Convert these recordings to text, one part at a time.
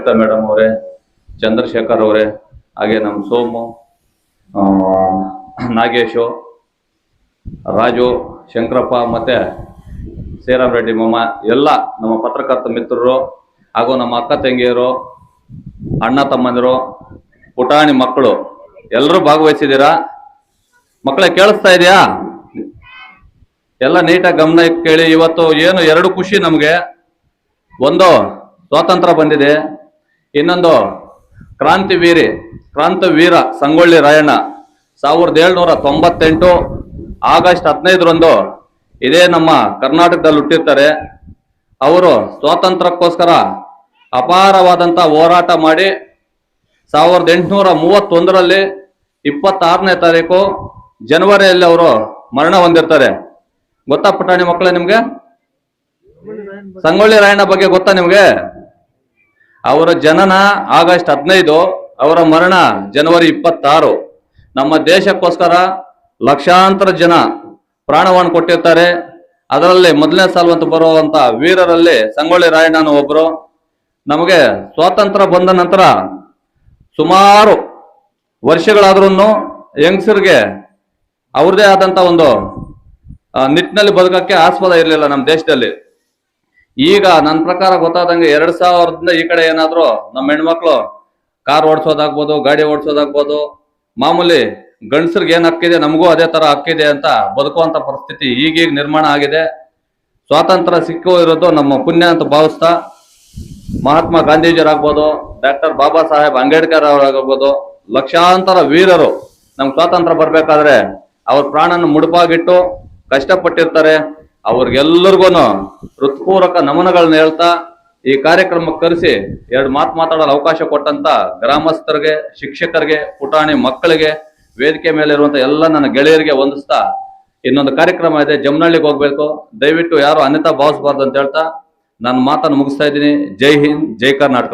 Kavita madam ಅವರೇ, ಚಂದ್ರಶೇಖರ್ ಅವರೇ, ಹಾಗೆ ನಮ್ಮ ಸೋಮು, ನಾಗೇಶು, ರಾಜು, ಶಂಕರಪ್ಪ ಮತ್ತೆ ಶ್ರೀರಾಮ್ ರೆಡ್ಡಿ ಮಾಮ, ಎಲ್ಲ ನಮ್ಮ ಪತ್ರಕರ್ತ ಮಿತ್ರರು ಹಾಗೂ ನಮ್ಮ ಅಕ್ಕ ತಂಗಿಯರು, ಅಣ್ಣ ತಮ್ಮಂದಿರು, ಪುಟಾಣಿ ಮಕ್ಕಳು ಎಲ್ಲರೂ ಭಾಗವಹಿಸಿದ್ದೀರಾ. ಮಕ್ಕಳೇ ಕೇಳಿಸ್ತಾ ಇದೆಯಾ? ಎಲ್ಲ ನೀಟಾಗಿ ಗಮನ ಕೇಳಿ. ಇವತ್ತು ಏನು ಎರಡು ಖುಷಿ ನಮಗೆ. ಒಂದು ಸ್ವಾತಂತ್ರ್ಯ ಬಂದಿದೆ, ಇನ್ನೊಂದು ಕ್ರಾಂತಿವೀರ ಸಂಗೊಳ್ಳಿ ರಾಯಣ್ಣ 1798 ಆಗಸ್ಟ್ 15ರಂದು ಇದೇ ನಮ್ಮ ಕರ್ನಾಟಕದಲ್ಲಿ ಹುಟ್ಟಿರ್ತಾರೆ. ಅವರು ಸ್ವಾತಂತ್ರ್ಯಕ್ಕೋಸ್ಕರ ಅಪಾರವಾದಂಥ ಹೋರಾಟ ಮಾಡಿ 1831ರಲ್ಲಿ 26ನೇ ತಾರೀಕು ಜನವರಿಯಲ್ಲಿ ಅವರು ಮರಣ ಹೊಂದಿರ್ತಾರೆ. ಗೊತ್ತಾ ಪುಟಾಣಿ ಮಕ್ಕಳೇ ನಿಮ್ಗೆ? ಸಂಗೊಳ್ಳಿ ರಾಯಣ್ಣ ಬಗ್ಗೆ ಗೊತ್ತಾ ನಿಮ್ಗೆ? ಅವರ ಜನನ ಆಗಸ್ಟ್ 15, ಅವರ ಮರಣ ಜನವರಿ 26. ನಮ್ಮ ದೇಶಕ್ಕೋಸ್ಕರ ಲಕ್ಷಾಂತರ ಜನ ಪ್ರಾಣವನ್ನು ಕೊಟ್ಟಿರ್ತಾರೆ. ಅದರಲ್ಲಿ ಮೊದಲನೇ ಸಾಲುವಂತ ಬರುವಂತ ವೀರರಲ್ಲಿ ಸಂಗೊಳ್ಳಿ ರಾಯಣ್ಣನು ಒಬ್ರು. ನಮಗೆ ಸ್ವಾತಂತ್ರ್ಯ ಬಂದ ನಂತರ ಸುಮಾರು ವರ್ಷಗಳಾದ್ರೂ ಯಂಗ್ಸರ್ಗೆ ಅವ್ರದೇ ಆದಂತ ಒಂದು ನಿಟ್ಟಿನಲ್ಲಿ ಬದುಕಕ್ಕೆ ಆಸ್ಪದ ಇರಲಿಲ್ಲ ನಮ್ಮ ದೇಶದಲ್ಲಿ. ಈಗ ನನ್ನ ಪ್ರಕಾರ ಗೊತ್ತಾದಂಗೆ 2000ದಿಂದ ಈ ಕಡೆ ಏನಾದ್ರು ನಮ್ಮ ಹೆಣ್ಮಕ್ಳು ಕಾರ್ ಓಡಿಸೋದಾಗ್ಬೋದು, ಗಾಡಿ ಓಡಿಸೋದಾಗ್ಬೋದು, ಮಾಮೂಲಿ ಗಂಡಸರಿಗೆ ಏನ್ ಹಕ್ಕಿದೆ ನಮಗೂ ಅದೇ ತರ ಹಕ್ಕಿದೆ ಅಂತ ಬದುಕುವಂತ ಪರಿಸ್ಥಿತಿ ಈಗೀಗ ನಿರ್ಮಾಣ ಆಗಿದೆ. ಸ್ವಾತಂತ್ರ್ಯ ಸಿಕ್ಕು ಇರೋದು ನಮ್ಮ ಪುಣ್ಯ ಅಂತ ಭಾವಿಸ್ತಾ ಮಹಾತ್ಮ ಗಾಂಧೀಜಿಯರಾಗ್ಬೋದು, ಡಾಕ್ಟರ್ ಬಾಬಾ ಸಾಹೇಬ್ ಅಂಬೇಡ್ಕರ್ ಅವರಾಗಬಹುದು, ಲಕ್ಷಾಂತರ ವೀರರು ನಮ್ಗೆ ಸ್ವಾತಂತ್ರ್ಯ ಬರ್ಬೇಕಾದ್ರೆ ಅವ್ರ ಪ್ರಾಣನ ಮುಡುಪಾಗಿಟ್ಟು ಕಷ್ಟಪಟ್ಟಿರ್ತಾರೆ. ಅವ್ರಿಗೆಲ್ಲರಿಗೂ ಹೃತ್ಪೂರ್ವಕ ನಮನಗಳನ್ನ ಹೇಳ್ತಾ ಈ ಕಾರ್ಯಕ್ರಮಕ್ಕೆ ಕರೆಸಿ ಎರಡು ಮಾತಾಡಲು ಅವಕಾಶ ಕೊಟ್ಟಂತ ಗ್ರಾಮಸ್ಥರಿಗೆ, ಶಿಕ್ಷಕರಿಗೆ, ಪುಟಾಣಿ ಮಕ್ಕಳಿಗೆ, ವೇದಿಕೆ ಮೇಲೆ ಇರುವಂತ ಎಲ್ಲ ನನ್ನ ಗೆಳೆಯರಿಗೆ ವಂದಿಸ್ತಾ ಇನ್ನೊಂದು ಕಾರ್ಯಕ್ರಮ ಇದೆ, ಜಮನಹಳ್ಳಿಗೆ ಹೋಗ್ಬೇಕು, ದಯವಿಟ್ಟು ಯಾರು ಅನ್ಯತಾ ಭಾವಿಸಬಾರ್ದು ಅಂತ ಹೇಳ್ತಾ ನನ್ನ ಮಾತನ್ನು ಮುಗಿಸ್ತಾ ಇದ್ದೀನಿ. ಜೈ ಹಿಂದ್, ಜೈ ಕರ್ನಾಟಕ.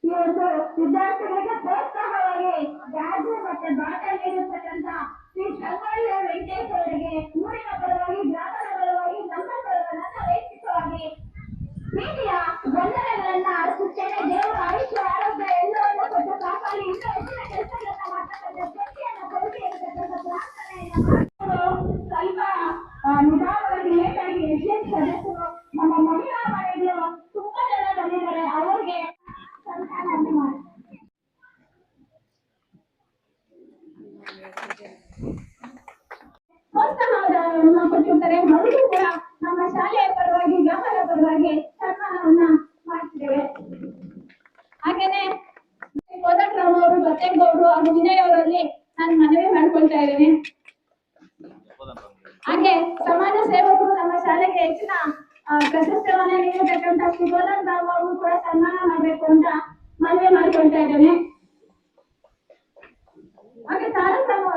ಇವತ್ತು ವಿದ್ಯಾರ್ಥಿಗಳಿಗೆ ಪ್ರೋತ್ಸಾಹವಾಗಿ ಬ್ಯಾಗ್ ಮತ್ತೆ ಬಾಟಲ್ ನೀಡಿರ್ತಕ್ಕಂಥ ಶ್ರೀ ಸಂಗೊಳ್ಳಿ ವೆಂಕಟೇಶ್ ಅವರಿಗೆ ಊರಿನ ಪರವಾಗಿ, ಗ್ರಾಮದ ಪರವಾಗಿ, ನಮ್ಮ ನನ್ನ ವೈಯಕ್ತಿಕವಾಗಿ ಪ್ರೀತಿಯ ವಂದನೆಗಳನ್ನ ಅರ್ಪಿಸುತ್ತೇನೆ. ದೇವರ ಆಯುಷ್ಯ, ಆರೋಗ್ಯ ಎಲ್ಲವನ್ನು ಕೊಟ್ಟು ಕಾಪಾಡಿ ಇನ್ನೂ ಹೆಚ್ಚಿನ ಕೆಲಸಗಳನ್ನ ಮಾಡ್ತಕ್ಕಂಥ ಶಕ್ತಿಯನ್ನು ಕೊರತೆ ಇರತಕ್ಕಂಥ ಪ್ರಾರ್ಥನೆಯನ್ನು ಸ್ವಲ್ಪ ನಿಧಾನವಾಗಿ ಲೇಟಾಗಿ ಎಸ್ಎಸ್ ಸದಸ್ಯರು ನಮ್ಮ ಮಹಿಳಾ ಮನೆಗಳು ತುಂಬಾ ಜನ ಬಂದಿದ್ದಾರೆ. ಅವರಿಗೆ ಪ್ರೋತ್ಸಾಹವನ್ನು ಕೊಟ್ಟಿರ್ತಾರೆ. ಅವರಿಗೂ ಕೂಡ ನಮ್ಮ ಶಾಲೆಯ ಪರವಾಗಿ, ಗ್ರಾಮದ ಪರವಾಗಿ ಸನ್ಮಾನವನ್ನ ಮಾಡ್ತಿದ್ದೇವೆ. ಹಾಗೇನೆ ಕೋದಂಡರಾಮ್ ಅವರು, ಬತ್ತೇಗೌಡರು ಹಾಗೂ ವಿನಯ್ ಅವರಲ್ಲಿ ನಾನು ಮನವಿ ಮಾಡ್ಕೊಳ್ತಾ ಇದ್ದೇನೆ. ಹಾಗೆ ಸಮಾಜ ಸೇವಕರು ನಮ್ಮ ಶಾಲೆಗೆ ಹೆಚ್ಚಿನ ಪ್ರಶಸ್ತಿಯನ್ನ ನೀಡತಕ್ಕಂತ ಶ್ರೀ ಕೋದಂಡರಾಮ್ ಅವರು ಕೂಡ ಸನ್ಮಾನ ಮಾಡಬೇಕು ಅಂತ ಮನವಿ ಮಾಡ್ಕೊಳ್ತಾ ಇದ್ದೇನೆ. ಹಾಗೆ ತಾರತಮ್ಮ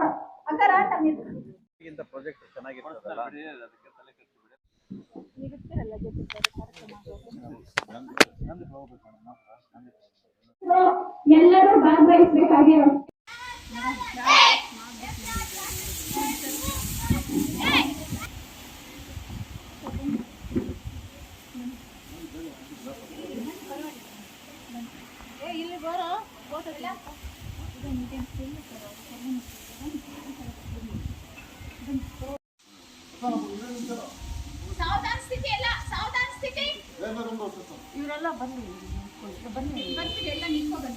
ಅಕ್ಕರ ಪ್ರಾಜೆಕ್ಟ್ ಚೆನ್ನಾಗಿರ್ತದಲ್ಲ, ಎಲ್ಲರೂ ಭಾಗವಹಿಸಬೇಕಾಗಿರೋ ಇವರೆಲ್ಲ ಬನ್ನಿ ಎಲ್ಲ ನಿಂತ್ಕೊಂಡು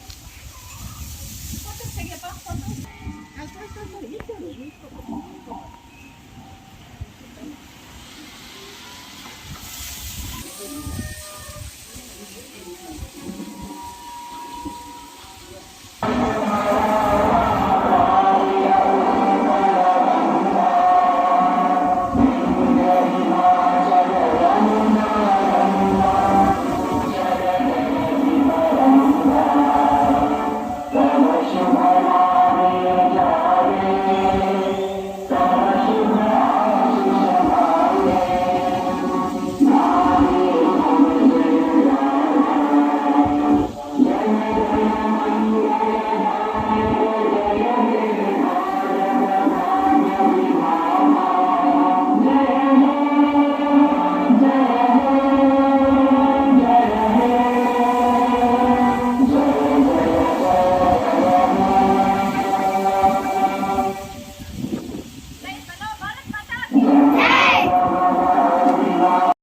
ಫೋಟೋ ತೆಗಿಯಪ್ಪ.